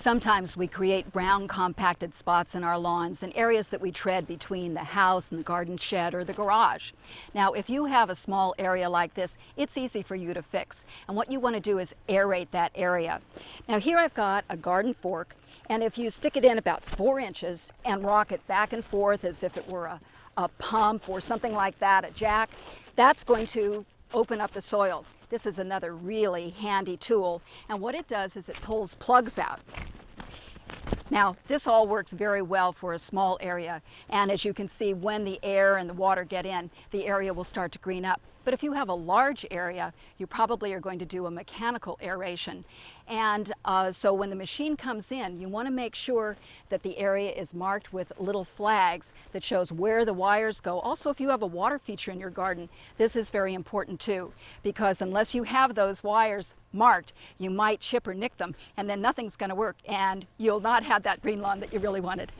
Sometimes we create brown compacted spots in our lawns in areas that we tread between the house and the garden shed or the garage. Now, if you have a small area like this, it's easy for you to fix. And what you want to do is aerate that area. Now here I've got a garden fork, and if you stick it in about 4 inches and rock it back and forth as if it were a pump or something like that, a jack, that's going to open up the soil. This is another really handy tool, and what it does is it pulls plugs out. Now, this all works very well for a small area, and as you can see, when the air and the water get in, the area will start to green up. But if you have a large area, you probably are going to do a mechanical aeration. And so when the machine comes in, you want to make sure that the area is marked with little flags that shows where the wires go. Also, if you have a water feature in your garden, this is very important too, because unless you have those wires marked, you might chip or nick them, and then nothing's going to work, and you'll not have that green lawn that you really wanted.